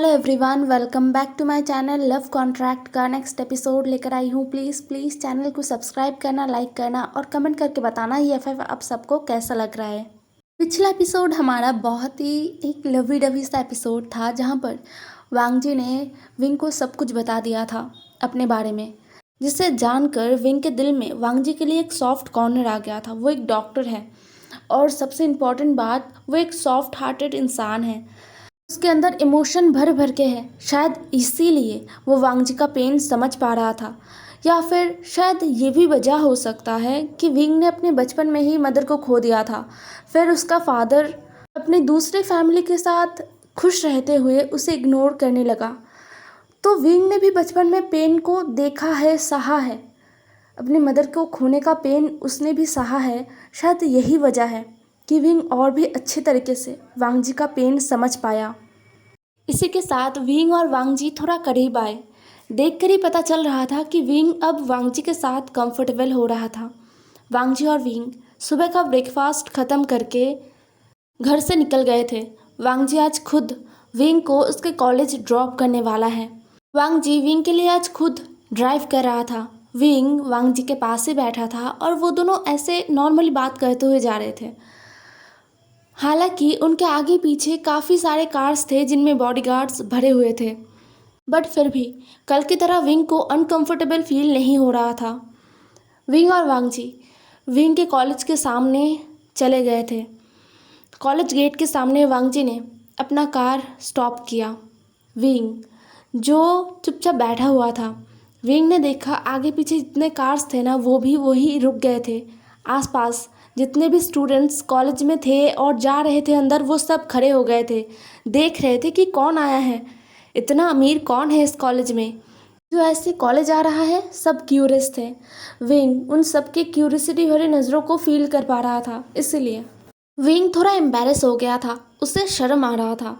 Hello everyone, welcome back to my channel love contract का next episode लेकर आई हूँ। प्लीज़ चैनल को सब्सक्राइब करना, लाइक करना और कमेंट करके बताना ये एफ आप सबको कैसा लग रहा है। पिछला एपिसोड हमारा बहुत ही एक लवी डवी सा एपिसोड था जहाँ पर वांग जी ने विंग को सब कुछ बता दिया था अपने बारे में, जिसे जानकर विंग के दिल में वांग जी के लिए एक सॉफ्ट कॉर्नर आ गया था। वो एक डॉक्टर है और सबसे इम्पॉर्टेंट बात, वो एक सॉफ्ट हार्टेड इंसान है। उसके अंदर इमोशन भर भर के है। शायद इसीलिए वो वांग जी का पेन समझ पा रहा था, या फिर शायद ये भी वजह हो सकता है कि विंग ने अपने बचपन में ही मदर को खो दिया था। फिर उसका फादर अपने दूसरे फैमिली के साथ खुश रहते हुए उसे इग्नोर करने लगा। तो विंग ने भी बचपन में पेन को देखा है, सहा है। अपनी मदर को खोने का पेन उसने भी सहा है। शायद यही वजह है कि विंग और भी अच्छे तरीके से वांग जी का पेन समझ पाया। इसी के साथ विंग और वांग जी थोड़ा करीब आए। देखकर ही पता चल रहा था कि विंग अब वांग जी के साथ कंफर्टेबल हो रहा था। वांग जी और विंग सुबह का ब्रेकफास्ट ख़त्म करके घर से निकल गए थे। वांग जी आज खुद विंग को उसके कॉलेज ड्रॉप करने वाला है। वांग जी विंग के लिए आज खुद ड्राइव कर रहा था। विंग वांग जी के पास ही बैठा था और वो दोनों ऐसे नॉर्मली बात करते हुए जा रहे थे। हालांकि उनके आगे पीछे काफ़ी सारे कार्स थे जिनमें बॉडीगार्ड्स भरे हुए थे, बट फिर भी कल की तरह विंग को अनकंफर्टेबल फील नहीं हो रहा था। विंग और वांग जी विंग के कॉलेज के सामने चले गए थे। कॉलेज गेट के सामने वांग जी ने अपना कार स्टॉप किया। विंग जो चुपचाप बैठा हुआ था, विंग ने देखा आगे पीछे जितने कार्स थे ना, वो भी वही रुक गए थे। आसपास जितने भी स्टूडेंट्स कॉलेज में थे और जा रहे थे अंदर, वो सब खड़े हो गए थे, देख रहे थे कि कौन आया है, इतना अमीर कौन है इस कॉलेज में जो ऐसे कॉलेज आ रहा है। सब क्यूरियस थे। विंग उन सब के क्यूरियसिटी भरी नज़रों को फील कर पा रहा था, इसलिए विंग थोड़ा एम्बैरेस हो गया था। उसे शर्म आ रहा था।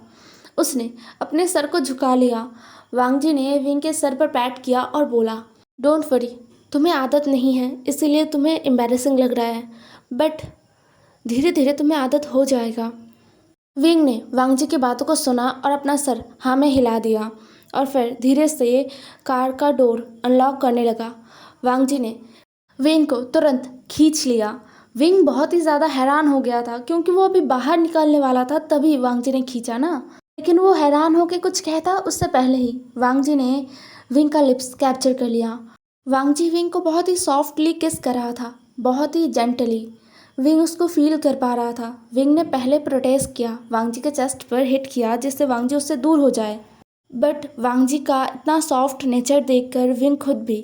उसने अपने सर को झुका लिया। वांग जी ने विंग के सर पर पैट किया और बोला, डोंट वरी, तुम्हें आदत नहीं है इसीलिए तुम्हें एम्बैरेसिंग लग रहा है, बट धीरे धीरे तुम्हें आदत हो जाएगा। विंग ने वांग जी की बातों को सुना और अपना सर हाँ में हिला दिया और फिर धीरे से कार का डोर अनलॉक करने लगा। वांग जी ने विंग को तुरंत खींच लिया। विंग बहुत ही ज़्यादा हैरान हो गया था क्योंकि वो अभी बाहर निकलने वाला था, तभी वांग जी ने खींचा ना। लेकिन वो हैरान होकर कुछ कहता उससे पहले ही वांग जी ने विंग का लिप्स कैप्चर कर लिया। वांग जी विंग को बहुत ही सॉफ्टली किस कर रहा था, बहुत ही जेंटली। विंग उसको फील कर पा रहा था। विंग ने पहले प्रोटेस्ट किया, वांग जी के चेस्ट पर हिट किया जिससे वांग जी उससे दूर हो जाए, बट वांग जी का इतना सॉफ्ट नेचर देखकर विंग खुद भी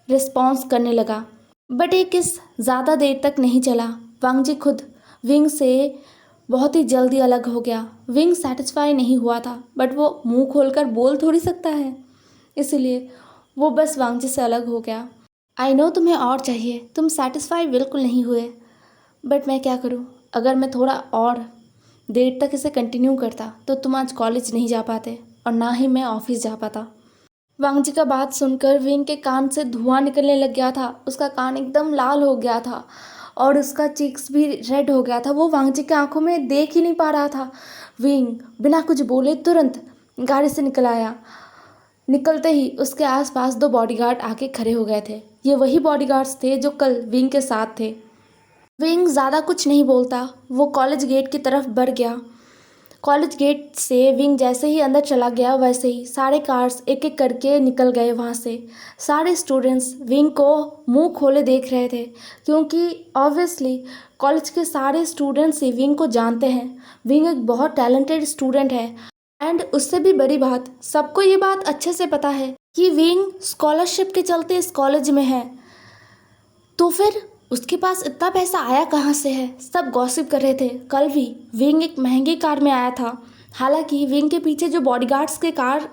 रिस्पॉन्स करने लगा। बट ये किस ज़्यादा देर तक नहीं चला। वांग जी खुद विंग से बहुत ही जल्दी अलग हो गया। विंग सेटिस्फाई नहीं हुआ था, बट वो मुंह खोलकर बोल थोड़ी सकता है, इसलिए वो बस वांग जी से अलग हो गया। आई नो तुम्हें और चाहिए, तुम सेटिस्फाई बिल्कुल नहीं हुए, बट मैं क्या करूं, अगर मैं थोड़ा और देर तक इसे कंटिन्यू करता तो तुम आज कॉलेज नहीं जा पाते और ना ही मैं ऑफिस जा पाता। वांग जी का बात सुनकर विंग के कान से धुआं निकलने लग गया था। उसका कान एकदम लाल हो गया था और उसका चीक्स भी रेड हो गया था। वो वांग जी की आंखों में देख ही नहीं पा रहा था। विंग बिना कुछ बोले तुरंत गाड़ी से निकल आया। निकलते ही उसके आसपास दो बॉडीगार्ड आके खड़े हो गए थे। ये वही बॉडीगार्ड्स थे जो कल विंग के साथ थे। विंग ज़्यादा कुछ नहीं बोलता, वो कॉलेज गेट की तरफ बढ़ गया। कॉलेज गेट से विंग जैसे ही अंदर चला गया, वैसे ही सारे कार्स एक एक करके निकल गए वहाँ से। सारे स्टूडेंट्स विंग को मुंह खोले देख रहे थे क्योंकि ऑब्वियसली कॉलेज के सारे स्टूडेंट्स ही विंग को जानते हैं। विंग एक बहुत टैलेंटेड स्टूडेंट है एंड उससे भी बड़ी बात, सबको ये बात अच्छे से पता है कि विंग स्कॉलरशिप के चलते इस कॉलेज में है। तो फिर उसके पास इतना पैसा आया कहाँ से है, सब गॉसिप कर रहे थे। कल भी विंग एक महंगी कार में आया था। हालांकि विंग के पीछे जो बॉडीगार्ड्स के कार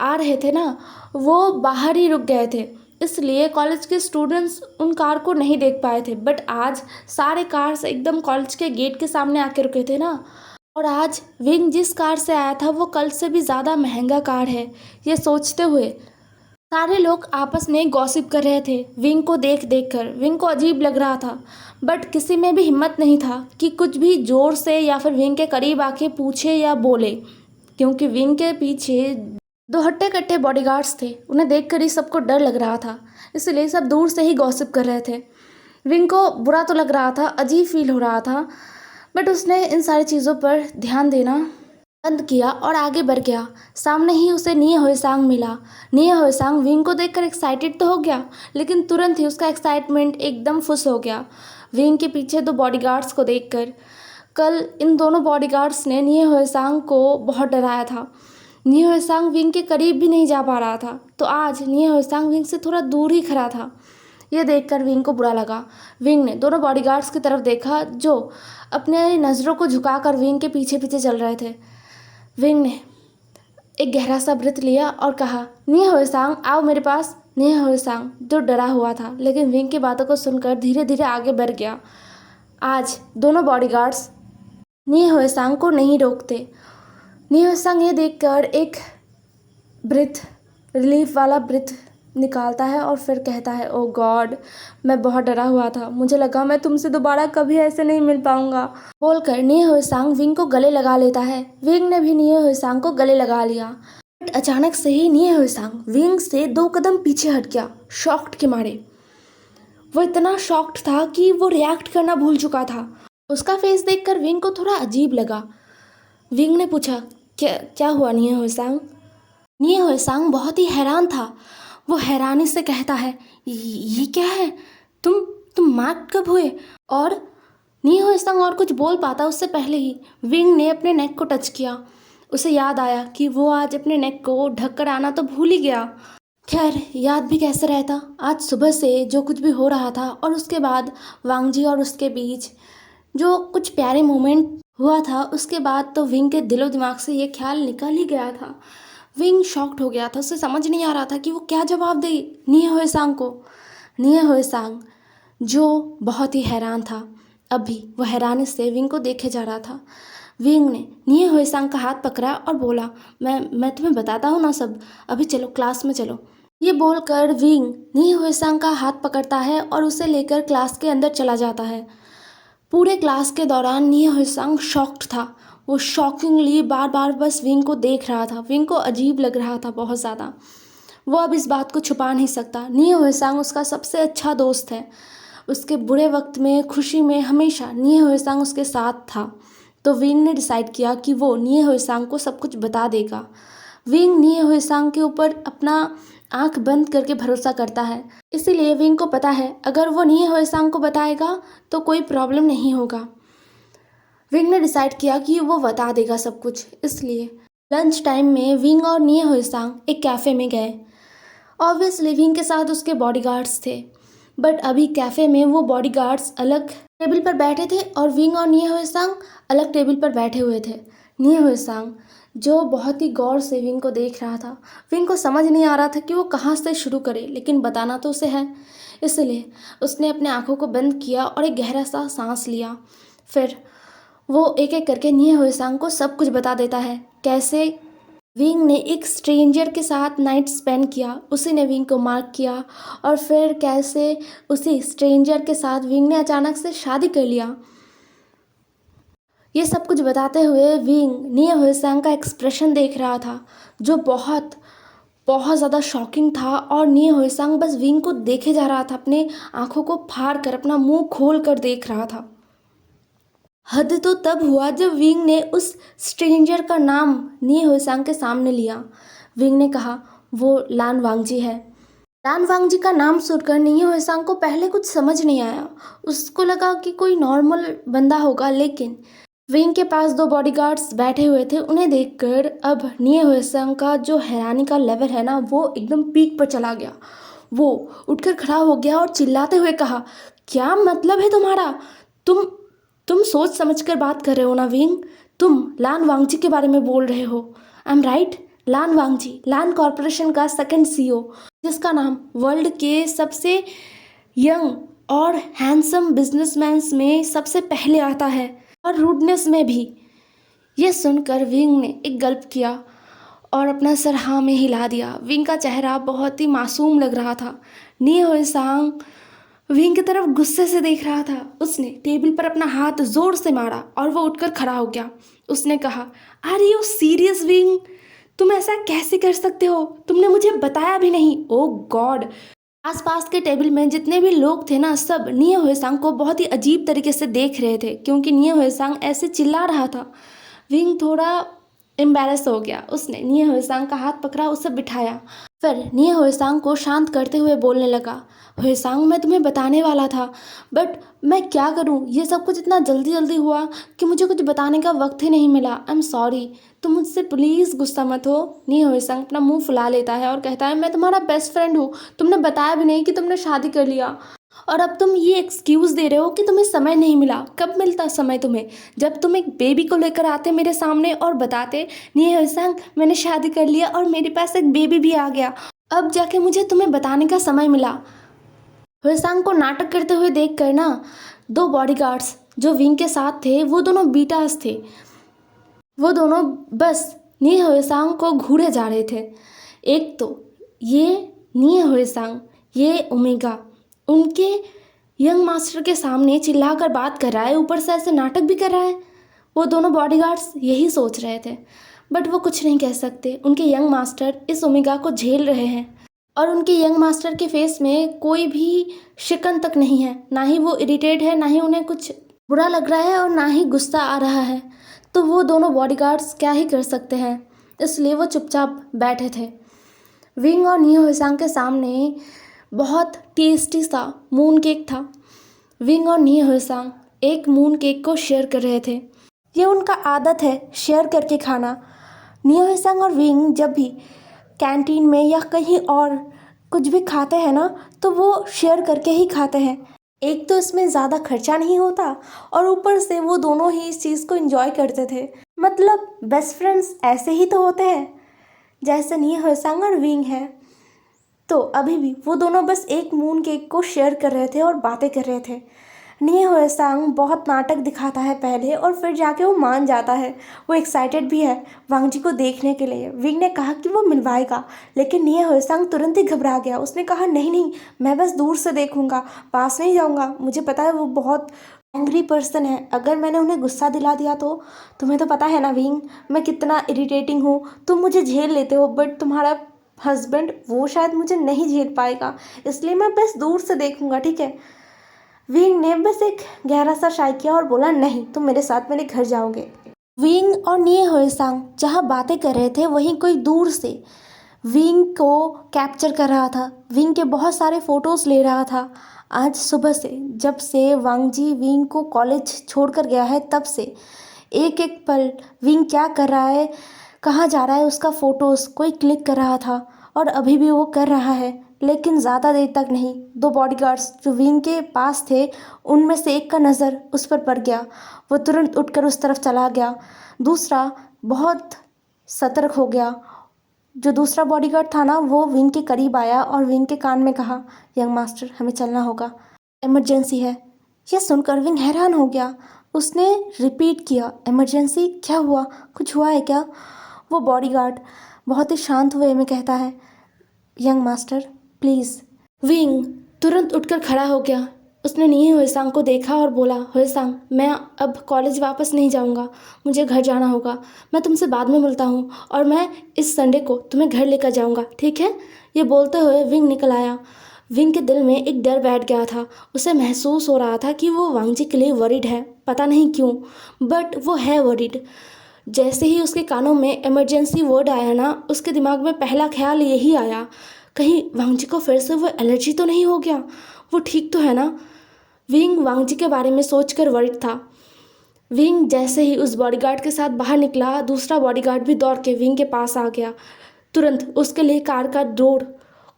आ रहे थे ना, वो बाहर ही रुक गए थे, इसलिए कॉलेज के स्टूडेंट्स उन कार को नहीं देख पाए थे। बट आज सारे कार्स एकदम कॉलेज के गेट के सामने आके रुके थे ना, और आज विंग जिस कार से आया था वो कल से भी ज़्यादा महंगा कार है। ये सोचते हुए सारे लोग आपस में गॉसिप कर रहे थे। विंग को देख देख कर विंग को अजीब लग रहा था, बट किसी में भी हिम्मत नहीं था कि कुछ भी ज़ोर से या फिर विंग के करीब आके पूछे या बोले। क्योंकि विंग के पीछे 2 हट्टे-कट्टे बॉडीगार्ड्स थे। उन्हें देखकर ही सबको डर लग रहा था, इसलिए सब दूर से ही गॉसिप कर रहे थे। विंग को बुरा तो लग रहा था, अजीब फील हो रहा था, बट उसने इन सारी चीज़ों पर ध्यान देना बंद किया और आगे बढ़ गया। सामने ही उसे निये हुएसांग मिला। निये हुएसांग विंग को देखकर एक्साइटेड तो हो गया, लेकिन तुरंत ही उसका एक्साइटमेंट एकदम फुस हो गया विंग के पीछे 2 बॉडीगार्ड्स को देखकर। कल इन दोनों बॉडीगार्ड्स ने निये हुएसांग को बहुत डराया था। निये हुएसांग विंग के करीब भी नहीं जा पा रहा था, तो आज निये हुएसांग विंग से थोड़ा दूर ही खड़ा था। यह देखकर विंग को बुरा लगा। विंग ने दोनों बॉडीगार्ड्स की तरफ देखा, जो अपने नज़रों को झुकाकर विंग के पीछे पीछे चल रहे थे। विंग ने एक गहरा सा ब्रेथ लिया और कहा, निये हुएसांग आओ मेरे पास। निये हुएसांग जो डरा हुआ था, लेकिन विंग की बातों को सुनकर धीरे धीरे आगे बढ़ गया। आज दोनों बॉडीगार्ड्स निये हुएसांग को नहीं रोकते। निये हुएसांग ये देखकर एक ब्रेथ रिलीफ वाला ब्रेथ निकालता है और फिर कहता है, ओ गॉड, मैं बहुत डरा हुआ था, मुझे लगा मैं तुमसे दोबारा कभी ऐसे नहीं मिल पाऊंगा। बोलकर निये हुएसांग विंग को गले लगा लेता है। विंग ने भी निये हुएसांग को गले लगा लिया। बट अचानक से ही निये हुएसांग विंग से 2 कदम पीछे हट गया, शॉक्ड के मारे। वो इतना शॉक्ड था कि वो रिएक्ट करना भूल चुका था। उसका फेस देखकर विंग को थोड़ा अजीब लगा। विंग ने पूछा, क्या हुआ निये हुएसांग? निये हुएसांग बहुत ही हैरान था। वो हैरानी से कहता है, ये क्या है? तुम मार्क कब हुए? और निये हुएसांग और कुछ बोल पाता उससे पहले ही विंग ने अपने नेक को टच किया। उसे याद आया कि वो आज अपने नेक को ढक कर आना तो भूल ही गया। खैर, याद भी कैसे रहता, आज सुबह से जो कुछ भी हो रहा था और उसके बाद वांगजी और उसके बीच जो कुछ प्यारे मोमेंट हुआ था, उसके बाद तो विंग के दिलो दिमाग से ये ख्याल निकल ही गया था। विंग शॉक्ड हो गया था, उसे समझ नहीं आ रहा था कि वो क्या जवाब दे निये हुएसांग को। निये हुएसांग जो बहुत ही हैरान था, अभी वो हैरानी से विंग को देखे जा रहा था। विंग ने निये हुएसांग का हाथ पकड़ा और बोला, मैं तुम्हें बताता हूँ ना सब, अभी चलो क्लास में चलो। ये बोलकर विंग निये हुएसांग का हाथ पकड़ता है और उसे लेकर क्लास के अंदर चला जाता है। पूरे क्लास के दौरान निये हुएसांग शॉक्ड था। वो शॉकिंगली बार बार बस विंग को देख रहा था। विंग को अजीब लग रहा था बहुत ज़्यादा। वो अब इस बात को छुपा नहीं सकता। निये हुएसांग उसका सबसे अच्छा दोस्त है। उसके बुरे वक्त में, खुशी में हमेशा निये हुएसांग उसके साथ था। तो विंग ने डिसाइड किया कि वो निये हुएसांग को सब कुछ बता देगा। विंग निये हुएसांग के ऊपर अपना आंख बंद करके भरोसा करता है, इसीलिए विंग को पता है अगर वो निये हुएसांग को बताएगा तो कोई प्रॉब्लम नहीं होगा। विंग ने डिसाइड किया कि वो बता देगा सब कुछ, इसलिए लंच टाइम में विंग और निये हुएसांग एक कैफ़े में गए। ऑब्वियसली विंग के साथ उसके बॉडीगार्ड्स थे, बट अभी कैफ़े में वो बॉडीगार्ड्स अलग टेबल पर बैठे थे और विंग और निये हुएसांग अलग टेबल पर बैठे हुए थे। निये हुएसांग जो बहुत ही गौर से विंग को देख रहा था। विंग को समझ नहीं आ रहा था कि वो कहाँ से शुरू करे, लेकिन बताना तो उसे है, इसलिए उसने अपने आँखों को बंद किया और एक गहरा सा सांस लिया। फिर वो एक एक करके निये हुएसांग को सब कुछ बता देता है, कैसे विंग ने एक स्ट्रेंजर के साथ नाइट स्पेंड किया, उसी ने विंग को मार्क किया, और फिर कैसे उसी स्ट्रेंजर के साथ विंग ने अचानक से शादी कर लिया। ये सब कुछ बताते हुए विंग निये हुएसांग का एक्सप्रेशन देख रहा था, जो बहुत बहुत ज़्यादा शॉकिंग था। और निये हुएसांग बस विंग को देखे जा रहा था, अपने आँखों को फाड़ कर, अपना मुंह खोल कर देख रहा था। हद तो तब हुआ जब विंग ने उस स्ट्रेंजर का नाम निये हुएसांग के सामने लिया। विंग ने कहा, वो लान वांगजी है। लान वांगजी का नाम सुनकर निये हुएसांग को पहले कुछ समझ नहीं आया। उसको लगा कि कोई नॉर्मल बंदा होगा, लेकिन विंग के पास 2 बॉडीगार्ड्स बैठे हुए थे। उन्हें देखकर अब निये हुएसांग का जो हैरानी का लेवल है ना, वो एकदम पीक पर चला गया। वो उठकर खड़ा हो गया और चिल्लाते हुए कहा, क्या मतलब है तुम्हारा? तुम सोच समझकर बात कर रहे हो ना विंग? तुम लान वांगजी के बारे में बोल रहे हो, I am right? Lan Wangji, Lan corporation का सेकंड CEO, जिसका नाम वर्ल्ड के सबसे यंग और हैंडसम बिजनेसमैन में सबसे पहले आता है, और रूडनेस में भी। ये सुनकर विंग ने एक गल्प किया और अपना सर हाँ में हिला दिया। विंग का चेहरा बहुत ही मासूम लग रहा था। निये हुएसांग विंग की तरफ गुस्से से देख रहा था। उसने टेबल पर अपना हाथ जोर से मारा और वो उठकर खड़ा हो गया। उसने कहा, आर यू सीरियस विंग? तुम ऐसा कैसे कर सकते हो? तुमने मुझे बताया भी नहीं। ओ गॉड। आसपास के टेबल में जितने भी लोग थे ना, सब निये हुएसांग को बहुत ही अजीब तरीके से देख रहे थे, क्योंकि निये हुएसांग ऐसे चिल्ला रहा था। विंग थोड़ा एम्बेरस हो गया। उसने निये हुएसांग का हाथ पकड़ा, उसे बिठाया। फिर निये हुएसांग को शांत करते हुए बोलने लगा, हुएसांग मैं तुम्हें बताने वाला था, बट मैं क्या करूं, ये सब कुछ इतना जल्दी जल्दी हुआ कि मुझे कुछ बताने का वक्त ही नहीं मिला। आई एम सॉरी, तुम मुझसे प्लीज़ गुस्सा मत हो। निये हुएसांग अपना मुंह फुला लेता है और कहता है, मैं तुम्हारा बेस्ट फ्रेंड हूँ, तुमने बताया भी नहीं कि तुमने शादी कर लिया, और अब तुम ये एक्सक्यूज़ दे रहे हो कि तुम्हें समय नहीं मिला। कब मिलता समय तुम्हें? जब तुम एक बेबी को लेकर आते मेरे सामने और बताते, निये हुएसांग मैंने शादी कर लिया और मेरे पास एक बेबी भी आ गया, अब जाके मुझे तुम्हें बताने का समय मिला। हुएसांग को नाटक करते हुए देख कर ना, दो बॉडीगार्ड्स जो विंग के साथ थे, वो दोनों बीटास थे। वो दोनों बस निये हुएसांग को घूरे जा रहे थे। एक तो ये निये हुएसांग, ये ओमेगा उनके यंग मास्टर के सामने चिल्लाकर बात कर रहा है, ऊपर से ऐसे नाटक भी कर रहा है। वो दोनों बॉडीगार्ड्स यही सोच रहे थे, बट वो कुछ नहीं कह सकते। उनके यंग मास्टर इस ओमेगा को झेल रहे हैं, और उनके यंग मास्टर के फेस में कोई भी शिकन तक नहीं है, ना ही वो इरिटेट है, ना ही उन्हें कुछ बुरा लग रहा है, और ना ही गुस्सा आ रहा है। तो वो दोनों बॉडीगार्ड्स क्या ही कर सकते हैं, इसलिए वो चुपचाप बैठे थे। विंग और निये हुएसांग के सामने बहुत टेस्टी सा मून केक था। विंग और निये हुएसांग एक मून केक को शेयर कर रहे थे। ये उनका आदत है शेयर करके खाना। निये हुएसांग और विंग जब भी कैंटीन में या कहीं और कुछ भी खाते हैं ना, तो वो शेयर करके ही खाते हैं। एक तो इसमें ज़्यादा खर्चा नहीं होता, और ऊपर से वो दोनों ही इस चीज़ को एंजॉय करते थे। मतलब बेस्ट फ्रेंड्स ऐसे ही तो होते हैं, जैसे निये हुएसांग और विंग हैं। तो अभी भी वो दोनों बस एक मून केक को शेयर कर रहे थे और बातें कर रहे थे। निये हुएसांग बहुत नाटक दिखाता है पहले, और फिर जाके वो मान जाता है। वो एक्साइटेड भी है वांगजी को देखने के लिए। विंग ने कहा कि वो मिलवाएगा, लेकिन निये हुएसांग तुरंत ही घबरा गया। उसने कहा, नहीं नहीं, मैं बस दूर से देखूंगा, पास नहीं जाऊंगा। मुझे पता है वो बहुत एंग्री पर्सन है, अगर मैंने उन्हें गुस्सा दिला दिया तो तुम्हें तो पता है ना विंग, मैं कितना इरिटेटिंग हूँ। तुम मुझे झेल लेते हो, बट तुम्हारा हस्बैंड वो शायद मुझे नहीं झेल पाएगा, इसलिए मैं बस दूर से देखूंगा, ठीक है। विंग ने बस एक गहरा सा शाय किया और बोला, नहीं, तुम मेरे साथ मेरे घर जाओगे। विंग और निये हुएसांग जहाँ बातें कर रहे थे, वहीं कोई दूर से विंग को कैप्चर कर रहा था, विंग के बहुत सारे फ़ोटोज़ ले रहा था। आज सुबह से, जब से वांगजी विंग को कॉलेज छोड़कर गया है, तब से एक एक पल विंग क्या कर रहा है, कहाँ जा रहा है, उसका फ़ोटोज़ कोई क्लिक कर रहा था, और अभी भी वो कर रहा है, लेकिन ज़्यादा देर तक नहीं। दो बॉडीगार्ड्स जो विंग के पास थे, उनमें से एक का नज़र उस पर पड़ गया। वो तुरंत उठकर उस तरफ चला गया। दूसरा बहुत सतर्क हो गया। जो दूसरा बॉडीगार्ड था ना, वो विंग के करीब आया और विंग के कान में कहा, यंग मास्टर, हमें चलना होगा, इमरजेंसी है। यह सुनकर विंग हैरान हो गया। उसने रिपीट किया, इमरजेंसी? क्या हुआ? कुछ हुआ है क्या? वो बॉडीगार्ड बहुत ही शांत वे में कहता है, यंग मास्टर प्लीज़। विंग तुरंत उठकर खड़ा हो गया। उसने निये हुएसांग को देखा और बोला, हुएसांग, मैं अब कॉलेज वापस नहीं जाऊंगा, मुझे घर जाना होगा। मैं तुमसे बाद में मिलता हूँ, और मैं इस संडे को तुम्हें घर लेकर जाऊंगा, ठीक है? ये बोलते हुए विंग निकल आया। विंग के दिल में एक डर बैठ गया था। उसे महसूस हो रहा था कि वो वांगजी के लिए वरीड है, पता नहीं क्यों, बट वो है वरीड। जैसे ही उसके कानों में इमरजेंसी वर्ड आया ना, उसके दिमाग में पहला ख्याल यही आया, कहीं वांगजी को फिर से वो एलर्जी तो नहीं हो गया, वो ठीक तो है ना। विंग वांगजी के बारे में सोचकर वरीड था। विंग जैसे ही उस बॉडीगार्ड के साथ बाहर निकला, दूसरा बॉडीगार्ड भी दौड़ के विंग के पास आ गया। तुरंत उसके लिए कार का डोर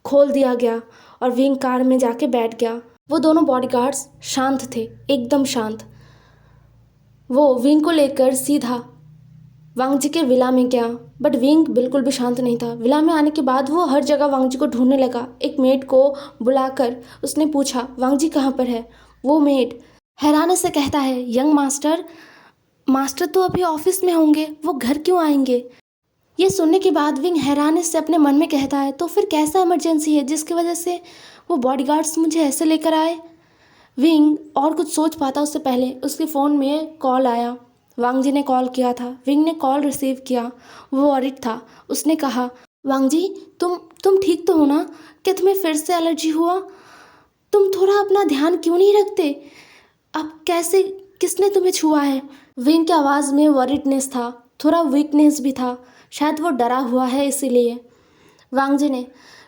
खोल दिया गया और विंग कार में जाके बैठ गया। वो दोनों बॉडीगार्ड्स शांत थे, एकदम शांत। वो विंग को लेकर सीधा वांगजी के विला में गया, बट विंग बिल्कुल भी शांत नहीं था। विला में आने के बाद वो हर जगह वांगजी को ढूंढने लगा। एक मेड को बुलाकर उसने पूछा, वांगजी कहाँ पर है? वो मेड हैरानी से कहता है, यंग मास्टर, मास्टर तो अभी ऑफिस में होंगे, वो घर क्यों आएंगे? ये सुनने के बाद विंग हैरानी से अपने मन में कहता है, तो फिर कैसा इमरजेंसी है जिसकी वजह से वो बॉडीगार्ड्स मुझे ऐसे लेकर आए? विंग और कुछ सोच पाता उससे पहले उसके फ़ोन में कॉल आया। वांग जी ने कॉल किया था। विंग ने कॉल रिसीव किया। वो वॉरिड था। उसने कहा, वांग जी, तुम ठीक तो हो ना? क्या तुम्हें फिर से एलर्जी हुआ? तुम थोड़ा अपना ध्यान क्यों नहीं रखते? अब कैसे, किसने तुम्हें छुआ है? विंग की आवाज़ में वॉरिडनेस था, थोड़ा वीकनेस भी था। शायद वो डरा हुआ है इसीलिए। वांग जी ने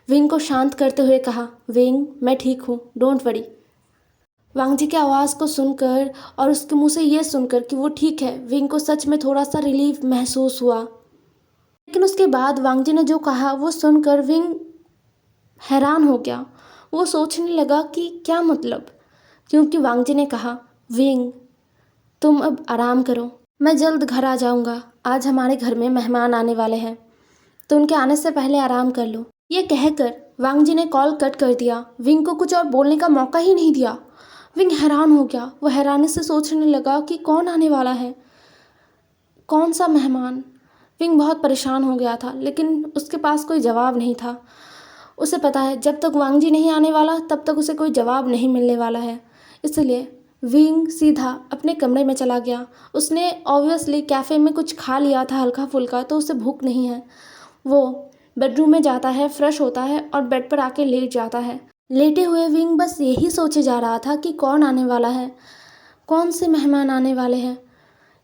विंग को शांत करते हुए कहा, विंग, मैं ठीक हूँ, डोंट वरी। वांग जी की आवाज़ को सुनकर और उसके मुंह से ये सुनकर कि वो ठीक है, विंग को सच में थोड़ा सा रिलीफ महसूस हुआ। लेकिन उसके बाद वांग जी ने जो कहा वो सुनकर विंग हैरान हो गया। वो सोचने लगा कि क्या मतलब, क्योंकि वांग जी ने कहा, विंग, तुम अब आराम करो, मैं जल्द घर आ जाऊंगा। आज हमारे घर में मेहमान आने वाले हैं, तो उनके आने से पहले आराम कर लो। ये कहकर वांग जी ने कॉल कट कर दिया। विंग को कुछ और बोलने का मौका ही नहीं दिया। विंग हैरान हो गया। वो हैरानी से सोचने लगा कि कौन आने वाला है, कौन सा मेहमान। विंग बहुत परेशान हो गया था, लेकिन उसके पास कोई जवाब नहीं था। उसे पता है जब तक वांग जी नहीं आने वाला तब तक उसे कोई जवाब नहीं मिलने वाला है। इसलिए विंग सीधा अपने कमरे में चला गया। उसने ऑब्वियसली कैफ़े में कुछ खा लिया था हल्का फुल्का, तो उसे भूख नहीं है। वो बेडरूम में जाता है, फ्रेश होता है और बेड पर आके लेट जाता है। लेटे हुए विंग बस यही सोचे जा रहा था कि कौन आने वाला है, कौन से मेहमान आने वाले हैं।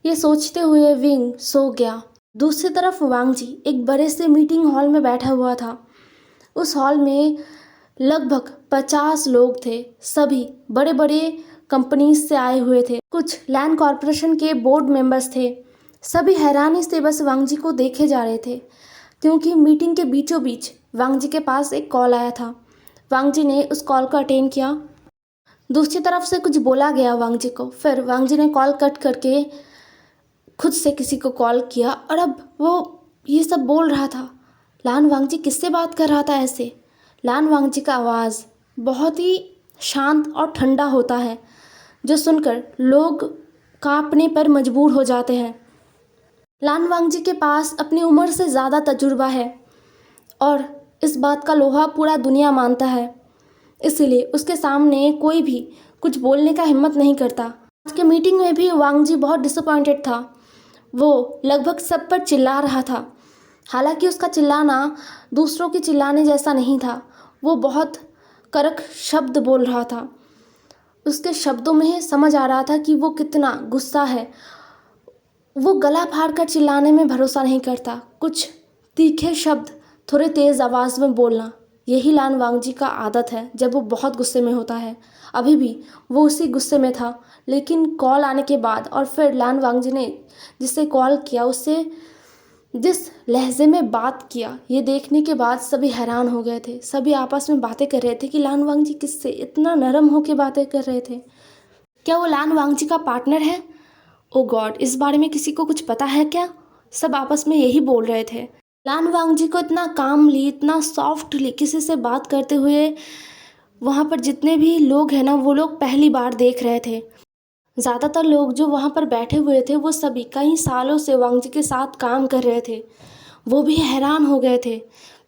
ये सोचते हुए विंग सो गया। दूसरी तरफ वांग जी एक बड़े से मीटिंग हॉल में बैठा हुआ था। उस हॉल में लगभग 50 लोग थे। सभी बड़े बड़े कंपनीज से आए हुए थे। कुछ लैंड कॉरपोरेशन के बोर्ड मेंबर्स थे। सभी हैरानी से बस वांग जी को देखे जा रहे थे, क्योंकि मीटिंग के बीचों बीच वांग जी के पास एक कॉल आया था। वांग जी ने उस कॉल को अटेंड किया। दूसरी तरफ से कुछ बोला गया वांग जी को। फिर वांग जी ने कॉल कट करके खुद से किसी को कॉल किया और अब वो ये सब बोल रहा था। लान वांग जी किससे बात कर रहा था ऐसे? लान वांग जी का आवाज़ बहुत ही शांत और ठंडा होता है, जो सुनकर लोग कांपने पर मजबूर हो जाते हैं। लान वांग जी के पास अपनी उम्र से ज़्यादा तजुर्बा है और इस बात का लोहा पूरा दुनिया मानता है। इसीलिए उसके सामने कोई भी कुछ बोलने का हिम्मत नहीं करता। आज के मीटिंग में भी वांग जी बहुत डिसअपॉइंटेड था। वो लगभग सब पर चिल्ला रहा था। हालांकि उसका चिल्लाना दूसरों के चिल्लाने जैसा नहीं था। वो बहुत कड़क शब्द बोल रहा था। उसके शब्दों में समझ आ रहा था कि वो कितना गुस्सा है। वो गला फाड़ कर चिल्लाने में भरोसा नहीं करता। कुछ तीखे शब्द थोड़े तेज़ आवाज़ में बोलना, यही लान वांग जी का आदत है जब वो बहुत गुस्से में होता है। अभी भी वो उसी गुस्से में था, लेकिन कॉल आने के बाद और फिर लान वांग जी ने जिसे कॉल किया उससे जिस लहजे में बात किया, ये देखने के बाद सभी हैरान हो गए थे। सभी आपस में बातें कर रहे थे कि लान वांग जी किससे इतना नरम होकर बातें कर रहे थे। क्या वो लान वांग जी का पार्टनर है? ओ गॉड, इस बारे में किसी को कुछ पता है क्या? सब आपस में यही बोल रहे थे। लान वांग जी को इतना कामली, इतना सॉफ्टली किसी से बात करते हुए वहाँ पर जितने भी लोग हैं ना, वो लोग पहली बार देख रहे थे। ज़्यादातर लोग जो वहाँ पर बैठे हुए थे वो सभी कई सालों से वांग जी के साथ काम कर रहे थे। वो भी हैरान हो गए थे,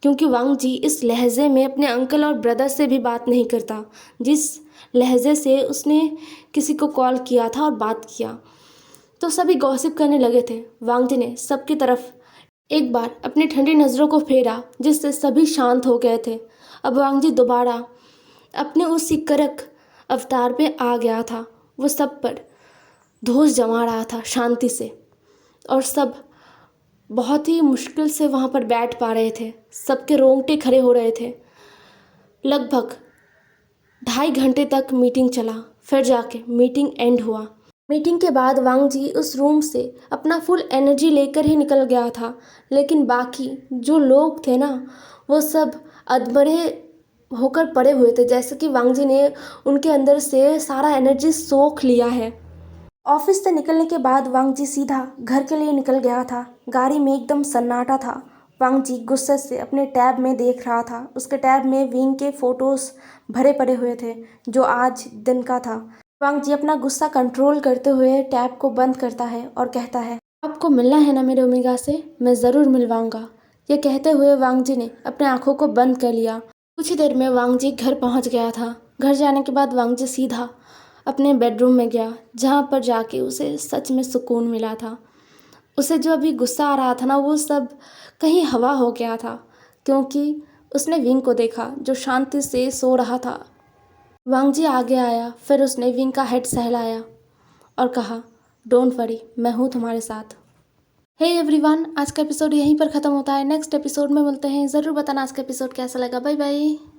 क्योंकि वांग जी इस लहजे में अपने अंकल और ब्रदर से भी बात नहीं करता, जिस लहजे से उसने किसी को कॉल किया था और बात किया। तो सभी गॉसिप करने लगे थे। वांग जी ने सबकी तरफ एक बार अपनी ठंडी नज़रों को फेरा, जिससे सभी शांत हो गए थे। अब वांग जी दोबारा अपने उसी कड़क अवतार पे आ गया था। वो सब पर धोस जमा रहा था शांति से, और सब बहुत ही मुश्किल से वहाँ पर बैठ पा रहे थे। सबके रोंगटे खड़े हो रहे थे। लगभग 2.5 घंटे तक मीटिंग चला, फिर जाके मीटिंग एंड हुआ। मीटिंग के बाद वांग जी उस रूम से अपना फुल एनर्जी लेकर ही निकल गया था, लेकिन बाकी जो लोग थे ना, वो सब अधमरे होकर पड़े हुए थे, जैसे कि वांग जी ने उनके अंदर से सारा एनर्जी सोख लिया है। ऑफिस से निकलने के बाद वांग जी सीधा घर के लिए निकल गया था। गाड़ी में एकदम सन्नाटा था। वांग जी गुस्से से अपने टैब में देख रहा था। उसके टैब में विंग के फोटोज़ भरे पड़े हुए थे, जो आज दिन का था। वांग जी अपना गुस्सा कंट्रोल करते हुए टैब को बंद करता है और कहता है, आपको मिलना है ना मेरे ओमेगा से, मैं ज़रूर मिलवाऊंगा। ये कहते हुए वांग जी ने अपने आँखों को बंद कर लिया। कुछ ही देर में वांग जी घर पहुँच गया था। घर जाने के बाद वांग जी सीधा अपने बेडरूम में गया, जहाँ पर जाके उसे सच में सुकून मिला था। उसे जो अभी गुस्सा आ रहा था ना, वो सब कहीं हवा हो गया था, क्योंकि उसने विंग को देखा जो शांति से सो रहा था। वांग जी आगे आया, फिर उसने विंग का हेड सहलाया और कहा, डोंट वरी, मैं हूँ तुम्हारे साथ। हे एवरीवन, आज का एपिसोड यहीं पर ख़त्म होता है। नेक्स्ट एपिसोड में मिलते हैं। ज़रूर बताना आज का एपिसोड कैसा लगा। Bye bye.